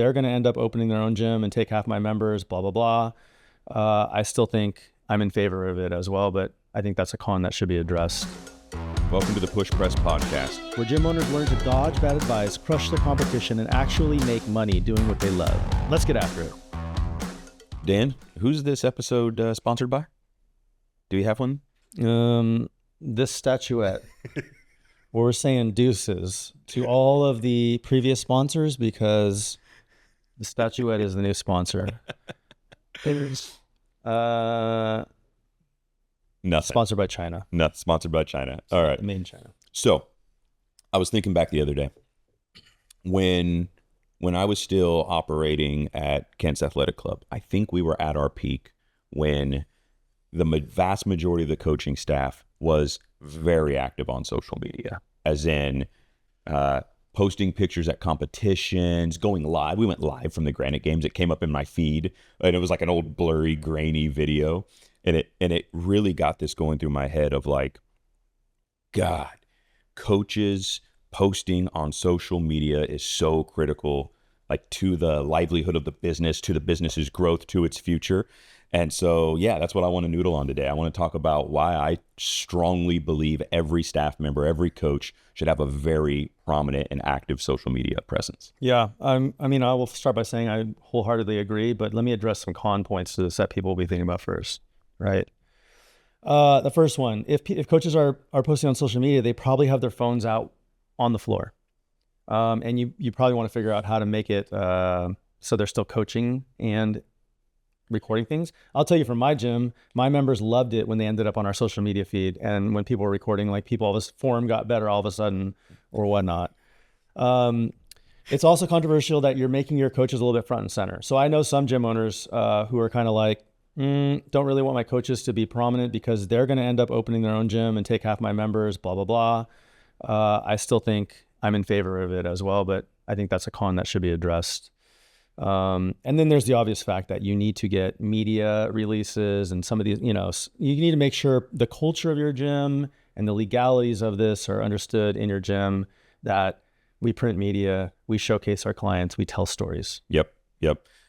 they're going to end up opening their own gym and take half my members, blah, blah, blah. I still think I'm in favor of it as well, but I think that's a con that should be addressed. Welcome to the Push Press Podcast, where gym owners learn to dodge bad advice, crush their competition, and actually make money doing what they love. Let's get after it. Dan, who's this episode sponsored by? Do we have one? This statuette. We're saying deuces to all of the previous sponsors because the statuette is the new sponsor. Nothing. Sponsored by China. Not sponsored by China. All right. Made in China. So I was thinking back the other day when I was still operating at Kent's Athletic Club. I think we were at our peak when the vast majority of the coaching staff was very active on social media, as in posting pictures at competitions, going live. We went live from the Granite Games. It came up in my feed, and it was like an old blurry, grainy video. And it really got this going through my head of like, God, coaches posting on social media is so critical, like to the livelihood of the business, to the business's growth, to its future. And so, yeah, that's what I want to noodle on today. I want to talk about why I strongly believe every staff member, every coach should have a very prominent and active social media presence. Yeah, I will start by saying I wholeheartedly agree, but let me address some con points to this that people will be thinking about first. Right. The first one, if coaches are posting on social media, they probably have their phones out on the floor. And you probably want to figure out how to make it so they're still coaching and recording things. I'll tell you from my gym, my members loved it when they ended up on our social media feed. And when people were recording, like form got better all of a sudden or whatnot. It's also controversial that you're making your coaches a little bit front and center. So I know some gym owners who are kind of like, don't really want my coaches to be prominent because they're going to end up opening their own gym and take half my members, blah, blah, blah. I still think I'm in favor of it as well, but I think that's a con that should be addressed. And then there's the obvious fact that you need to get media releases and some of these, you need to make sure the culture of your gym and the legalities of this are understood in your gym, that we print media, we showcase our clients, we tell stories. Yep.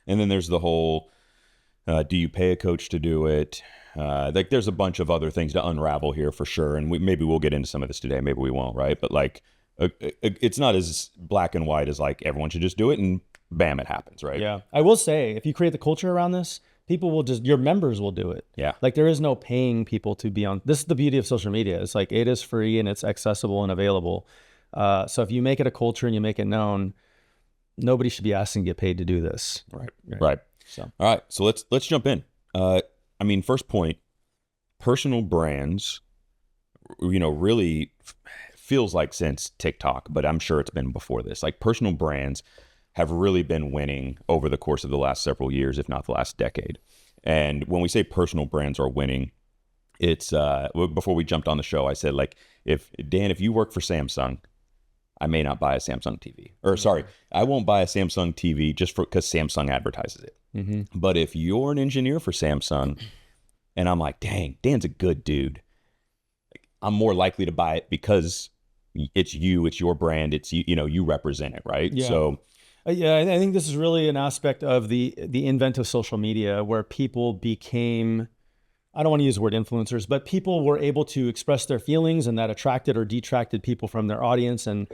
And then there's the whole... do you pay a coach to do it? Like there's a bunch of other things to unravel here for sure. And maybe we'll get into some of this today. Maybe we won't, right? But like, it's not as black and white as like everyone should just do it and bam, it happens, right? Yeah. I will say, if you create the culture around this, your members will do it. Yeah. Like there is no paying people to be on. This is the beauty of social media. It's like, it is free and it's accessible and available. So if you make it a culture and you make it known, nobody should be asking to get paid to do this. Right. So, all right, so let's jump in. First point, personal brands, really feels like since TikTok, but I'm sure it's been before this. Like personal brands have really been winning over the course of the last several years, if not the last decade. And when we say personal brands are winning, it's before we jumped on the show, I said like, if you work for Samsung, I may not buy a Samsung TV. I won't buy a Samsung TV just because Samsung advertises it. Mm-hmm. But if you're an engineer for Samsung and I'm like, dang, Dan's a good dude, I'm more likely to buy it because it's you, it's your brand, it's you represent it, right? Yeah. So I think this is really an aspect of the invent of social media where people became, I don't want to use the word influencers, but people were able to express their feelings, and that attracted or detracted people from their audience, and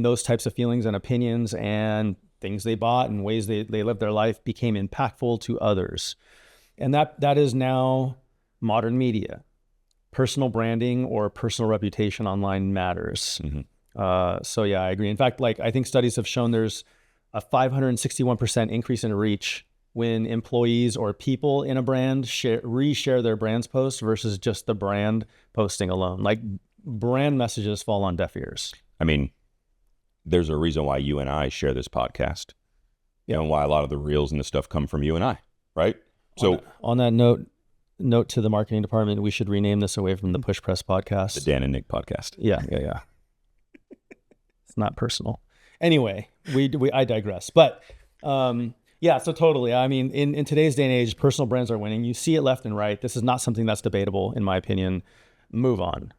those types of feelings and opinions and things they bought and ways they lived their life became impactful to others. And that is now modern media. Personal branding or personal reputation online matters. Mm-hmm. So yeah, I agree. In fact, I think studies have shown there's a 561% increase in reach when employees or people in a brand reshare their brand's post versus just the brand posting alone. Like brand messages fall on deaf ears. There's a reason why you and I share this podcast. Yeah. And why a lot of the reels and the stuff come from you and I, right? So on that note to the marketing department, we should rename this away from the Push Press Podcast. The Dan and Nick Podcast. Yeah. It's not personal. Anyway, I digress. But yeah, so totally. In today's day and age, personal brands are winning. You see it left and right. This is not something that's debatable, in my opinion. Move on.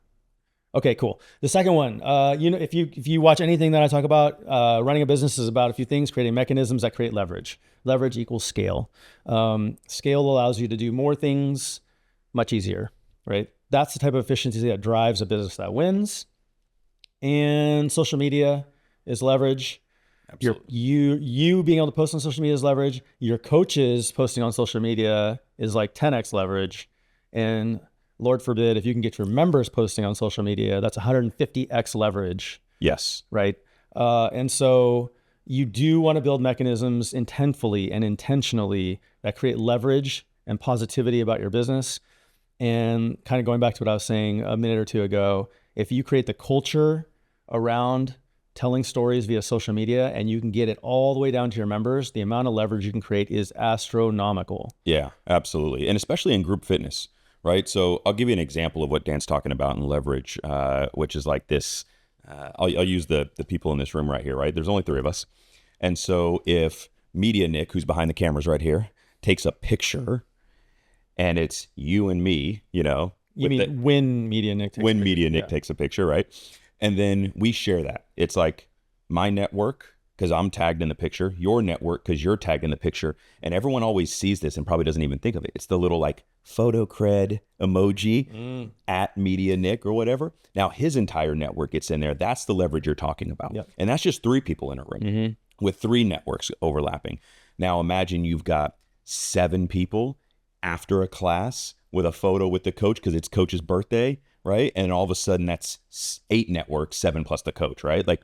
Okay, cool. The second one, if you watch anything that I talk about, running a business is about a few things: creating mechanisms that create leverage. Leverage equals scale. Scale allows you to do more things much easier, right? That's the type of efficiency that drives a business that wins. And social media is leverage. Absolutely. You being able to post on social media is leverage. Your coaches posting on social media is like 10x leverage. And Lord forbid, if you can get your members posting on social media, that's 150x leverage, Yes. right? And so you do want to build mechanisms intentfully and intentionally that create leverage and positivity about your business. And kind of going back to what I was saying a minute or two ago, if you create the culture around telling stories via social media and you can get it all the way down to your members, the amount of leverage you can create is astronomical. Yeah, absolutely. And especially in group fitness, right? So I'll give you an example of what Dan's talking about in leverage, which is like this. I'll use the people in this room right here, right? There's only three of us. And so if Media Nick, who's behind the cameras right here, takes a picture and it's you and me, You mean when Media Nick takes when a picture. Media Nick Yeah. takes a picture, right? And then we share that. It's like my network because I'm tagged in the picture, your network because you're tagged in the picture, and everyone always sees this and probably doesn't even think of it. It's the little like photo cred emoji at Media Nick or whatever. Now his entire network gets in there. That's the leverage you're talking about, Yep. and that's just three people in a room with three networks overlapping. Now imagine you've got 7 people after a class with a photo with the coach because it's coach's birthday, right? And all of a sudden that's 8 networks, 7 plus the coach, right? Like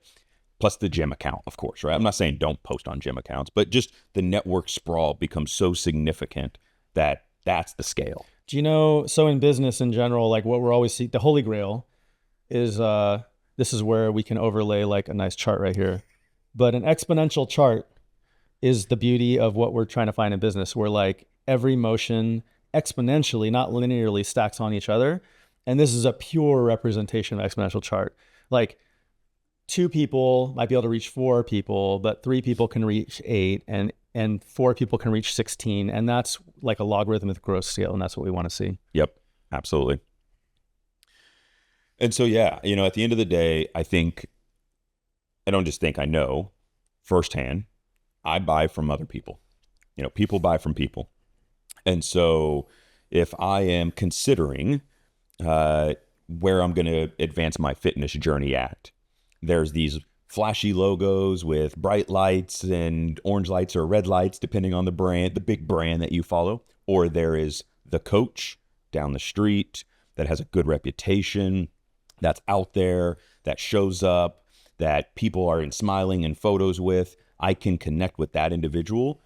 plus the gym account, of course, right? I'm not saying don't post on gym accounts, but just the network sprawl becomes so significant that that's the scale. Do you know, so in business in general, like what we're always seeing, the holy grail is, this is where we can overlay like a nice chart right here. But an exponential chart is the beauty of what we're trying to find in business, where like every motion exponentially, not linearly, stacks on each other. And this is a pure representation of exponential chart. Like 2 people might be able to reach 4 people, but 3 people can reach 8, and 4 people can reach 16. And that's like a logarithmic growth scale. And that's what we want to see. Yep, absolutely. And so, yeah, at the end of the day, I don't just think, I know firsthand, I buy from other people. People buy from people. And so if I am considering where I'm going to advance my fitness journey at, there's these flashy logos with bright lights and orange lights or red lights, depending on the brand, the big brand that you follow. Or there is the coach down the street that has a good reputation, that's out there, that shows up, that people are smiling in photos with. I can connect with that individual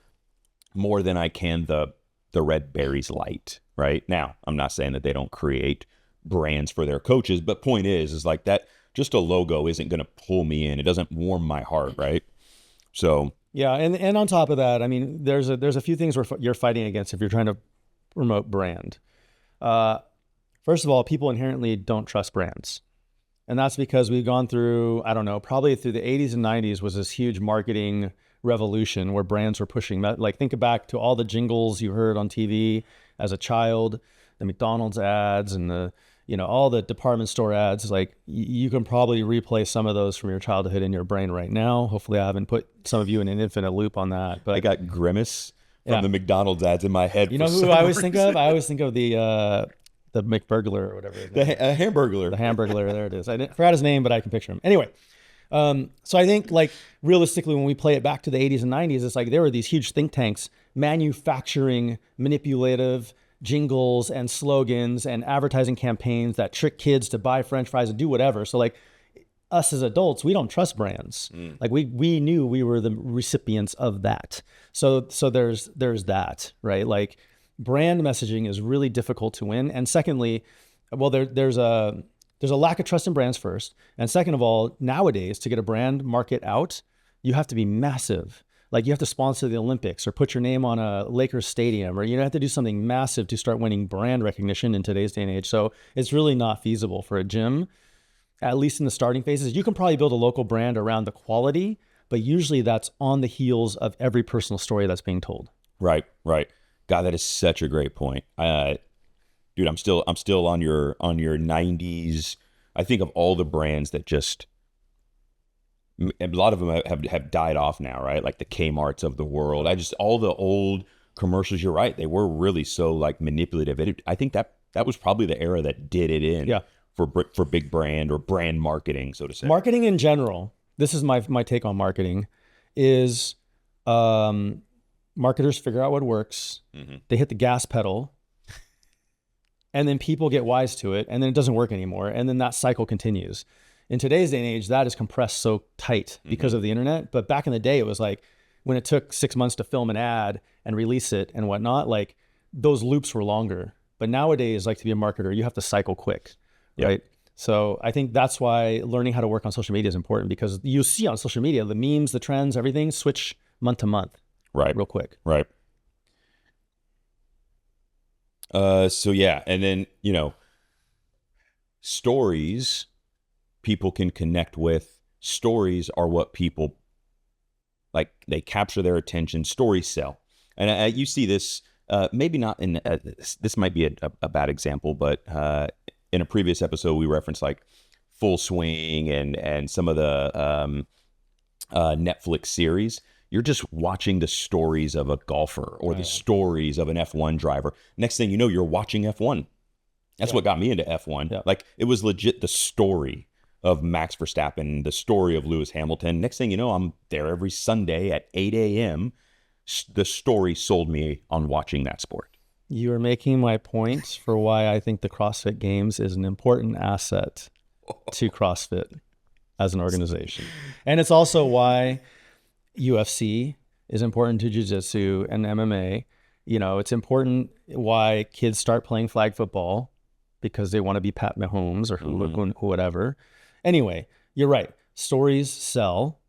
more than I can the Red Berries light, right? Now, I'm not saying that they don't create brands for their coaches, but point is like that, just a logo isn't going to pull me in. It doesn't warm my heart, right? So Yeah, and on top of that, I mean, there's a few things where you're fighting against if you're trying to promote brand. First of all, people inherently don't trust brands. And that's because we've gone through, I don't know, probably through the 80s and 90s was this huge marketing revolution where brands were pushing, like think back to all the jingles you heard on TV as a child, the McDonald's ads and all the department store ads. Like you can probably replay some of those from your childhood in your brain right now. Hopefully I haven't put some of you in an infinite loop on that, but I got Grimace from the McDonald's ads in my head. You know who I always think of? I always think of the McBurglar or whatever. The Hamburglar. The Hamburglar. There it is. I forgot his name, but I can picture him. Anyway, so I think like realistically, when we play it back to the 80s and 90s, it's like there were these huge think tanks manufacturing manipulative jingles and slogans and advertising campaigns that trick kids to buy French fries and do whatever. So like us as adults, we don't trust brands. Like we knew we were the recipients of that. So there's that, right? Like brand messaging is really difficult to win. And secondly, well, there's a lack of trust in brands first. And second of all, nowadays to get a brand market out, you have to be massive. Like you have to sponsor the Olympics or put your name on a Lakers stadium, or you have to do something massive to start winning brand recognition in today's day and age. So it's really not feasible for a gym, at least in the starting phases. You can probably build a local brand around the quality, but usually that's on the heels of every personal story that's being told. Right. God, that is such a great point. Dude, I'm still on your 90s I think of all the brands that just, a lot of them have died off now, right? Like the Kmarts of the world. All the old commercials, you're right. They were really so like manipulative. I think that was probably the era that did it in for big brand or brand marketing, so to say. Marketing in general, this is my take on marketing, is marketers figure out what works. They hit the gas pedal, and then people get wise to it, and then it doesn't work anymore. And then that cycle continues. In today's day and age, that is compressed so tight because of the internet. But back in the day, it was like when it took 6 months to film an ad and release it and whatnot, like those loops were longer. But nowadays, like to be a marketer, you have to cycle quick, right? So I think that's why learning how to work on social media is important, because you see on social media, the memes, the trends, everything switch month to month, real quick. Right. So yeah, and then, stories people can connect with. Stories are what people like. They capture their attention. Stories sell. And you see this, maybe not in, this might be a bad example, but in a previous episode, we referenced like Full Swing and some of the Netflix series. You're just watching the stories of a golfer or the stories of an F1 driver. Next thing you know, you're watching F1. That's what got me into F1. Like it was legit the story of Max Verstappen, the story of Lewis Hamilton. Next thing you know, I'm there every Sunday at 8 a.m. The story sold me on watching that sport. You are making my point for why I think the CrossFit Games is an important asset to CrossFit as an organization. And it's also why UFC is important to jiu-jitsu and MMA. It's important why kids start playing flag football, because they want to be Pat Mahomes or whatever. Anyway, you're right. Stories sell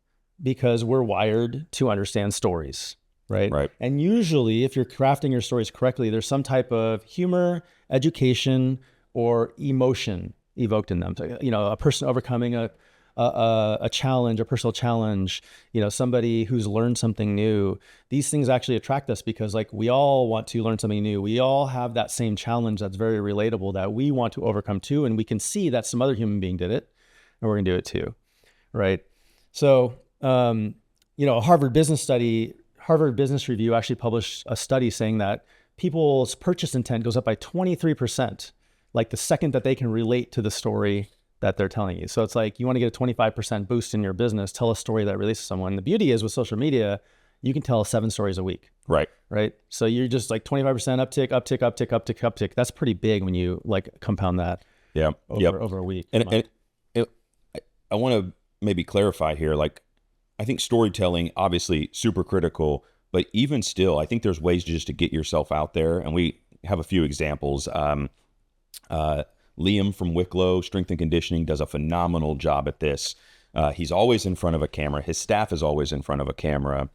because we're wired to understand stories, right? And usually if you're crafting your stories correctly, there's some type of humor, education, or emotion evoked in them. A person overcoming a challenge, a personal challenge, somebody who's learned something new. These things actually attract us because like we all want to learn something new. We all have that same challenge that's very relatable that we want to overcome too. And we can see that some other human being did it and we're gonna do it too, right? So, a Harvard Business Review actually published a study saying that people's purchase intent goes up by 23%, like the second that they can relate to the story that they're telling you. So it's like, you want to get a 25% boost in your business, tell a story that relates to someone. The beauty is with social media, you can tell 7 stories a week. Right. So you're just like 25% uptick. That's pretty big when you like compound that over a week. And I want to maybe clarify here, like, I think storytelling, obviously super critical, but even still, I think there's ways just to get yourself out there. And we have a few examples. Liam from Wicklow Strength and Conditioning does a phenomenal job at this. He's always in front of a camera. His staff is always in front of a camera.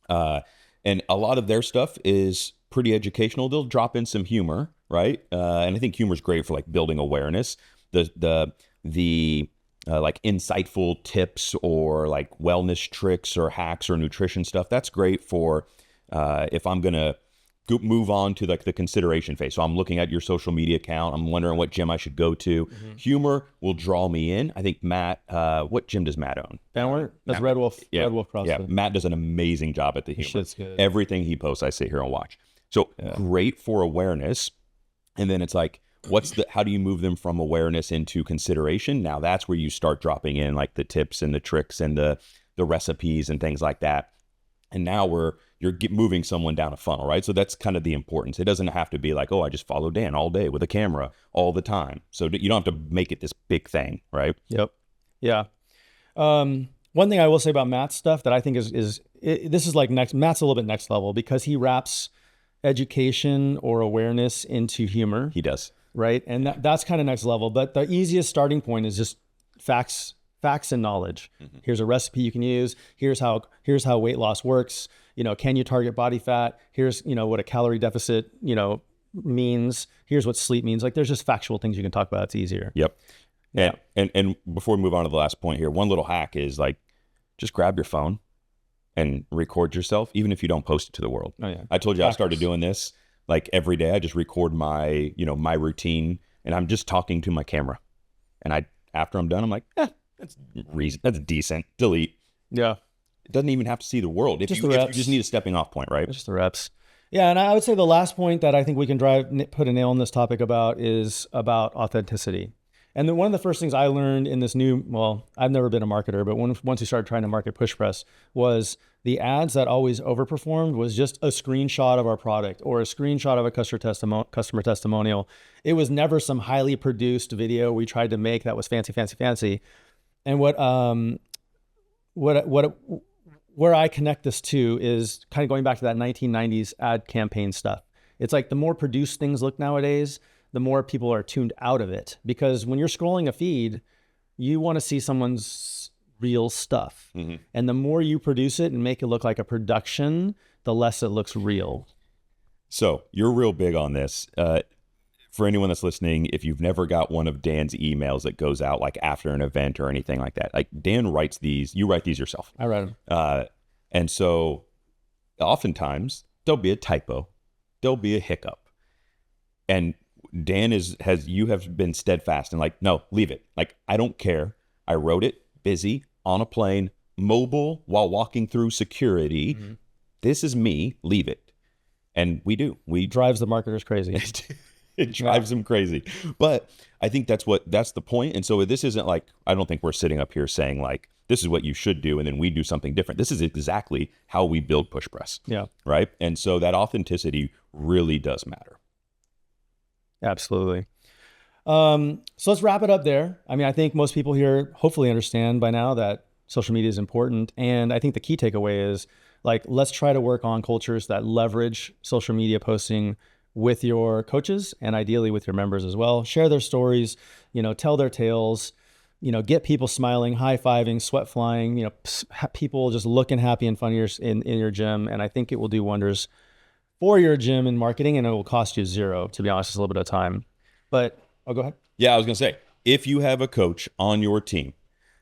And a lot of their stuff is pretty educational. They'll drop in some humor, right? And I think humor is great for like building awareness. The like insightful tips or like wellness tricks or hacks or nutrition stuff, that's great for if I'm going to move on to like the consideration phase. So I'm looking at your social media account. I'm wondering what gym I should go to. Humor will draw me in. I think Matt, what gym does Matt own? Banwart? That's Red Wolf. Red Wolf CrossFit. Yeah, Matt does an amazing job at the humor. Shit's good. Everything he posts, I sit here and watch. So great for awareness. And then it's like, how do you move them from awareness into consideration? Now that's where you start dropping in like the tips and the tricks and the recipes and things like that. And now you're moving someone down a funnel, right? So that's kind of the importance. It doesn't have to be like, oh, I just follow Dan all day with a camera all the time. So you don't have to make it this big thing, right? Yep. Yeah. One thing I will say about Matt's stuff that I think this is like Matt's a little bit next level because he wraps education or awareness into humor. He does. Right. And that's kind of next level. But the easiest starting point is just facts and knowledge. Here's a recipe you can use. Here's how weight loss works. Can you target body fat? Here's, what a calorie deficit, means. Here's what sleep means. Like there's just factual things you can talk about. It's easier. Yep. Yeah. And before we move on to the last point here, one little hack is like, just grab your phone and record yourself, even if you don't post it to the world. Oh yeah. I told you I started doing this like every day. I just record my, my routine and I'm just talking to my camera and I after I'm done, I'm like, that's decent. Delete. Yeah. It doesn't even have to see the world. If you just need a stepping off point, right? It's just the reps. Yeah, and I would say the last point that I think we can put a nail in this topic about is about authenticity. And then one of the first things I learned in this I've never been a marketer, but once we started trying to market push press, was the ads that always overperformed was just a screenshot of our product or a screenshot of a customer testimonial. It was never some highly produced video we tried to make that was fancy. And where I connect this to is kind of going back to that 1990s ad campaign stuff. It's like the more produced things look nowadays, the more people are tuned out of it, because when you're scrolling a feed, you want to see someone's real stuff. Mm-hmm. And the more you produce it and make it look like a production, the less it looks real. So you're real big on this. For anyone that's listening, if you've never got one of Dan's emails that goes out like after an event or anything like that, like Dan writes these, you write these yourself. I write them. And so oftentimes there'll be a typo, there'll be a hiccup. And Dan you have been steadfast and like, no, leave it. Like, I don't care. I wrote it busy on a plane, mobile while walking through security. Mm-hmm. This is me, leave it. And we do. Drives the marketers crazy. It drives them crazy. But I think that's the point. And so this isn't like, I don't think we're sitting up here saying like, this is what you should do, and then we do something different. This is exactly how we build push press. Yeah. Right. And so that authenticity really does matter. Absolutely. So let's wrap it up there. I mean, I think most people here hopefully understand by now that social media is important. And I think the key takeaway is like, let's try to work on cultures that leverage social media posting with your coaches and ideally with your members as well. Share their stories, tell their tales, get people smiling, high-fiving, sweat flying, people just looking happy and fun in your gym. And I think it will do wonders for your gym and marketing, and it will cost you zero, to be honest. It's a little bit of time, but go ahead. Yeah, I was going to say, if you have a coach on your team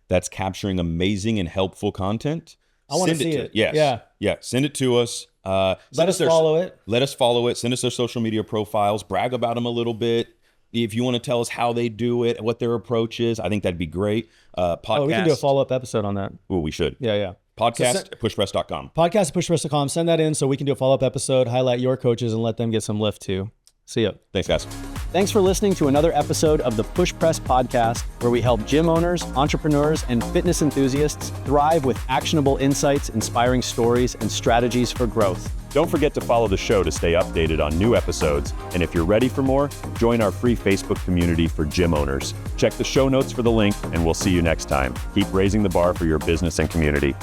that's capturing amazing and helpful content, I want to see it. Yes. Yeah. Send it to us. Let us follow it. Let us follow it. Send us their social media profiles. Brag about them a little bit. If you want to tell us how they do it, what their approach is, I think that'd be great. Podcast. We can do a follow-up episode on that. Oh, we should. Yeah. Podcast at pushpress.com. Podcast at pushpress.com. Send that in so we can do a follow-up episode, highlight your coaches, and let them get some lift too. See ya. Thanks, guys. Thanks for listening to another episode of the Push Press Podcast, where we help gym owners, entrepreneurs, and fitness enthusiasts thrive with actionable insights, inspiring stories, and strategies for growth. Don't forget to follow the show to stay updated on new episodes. And if you're ready for more, join our free Facebook community for gym owners. Check the show notes for the link, and we'll see you next time. Keep raising the bar for your business and community.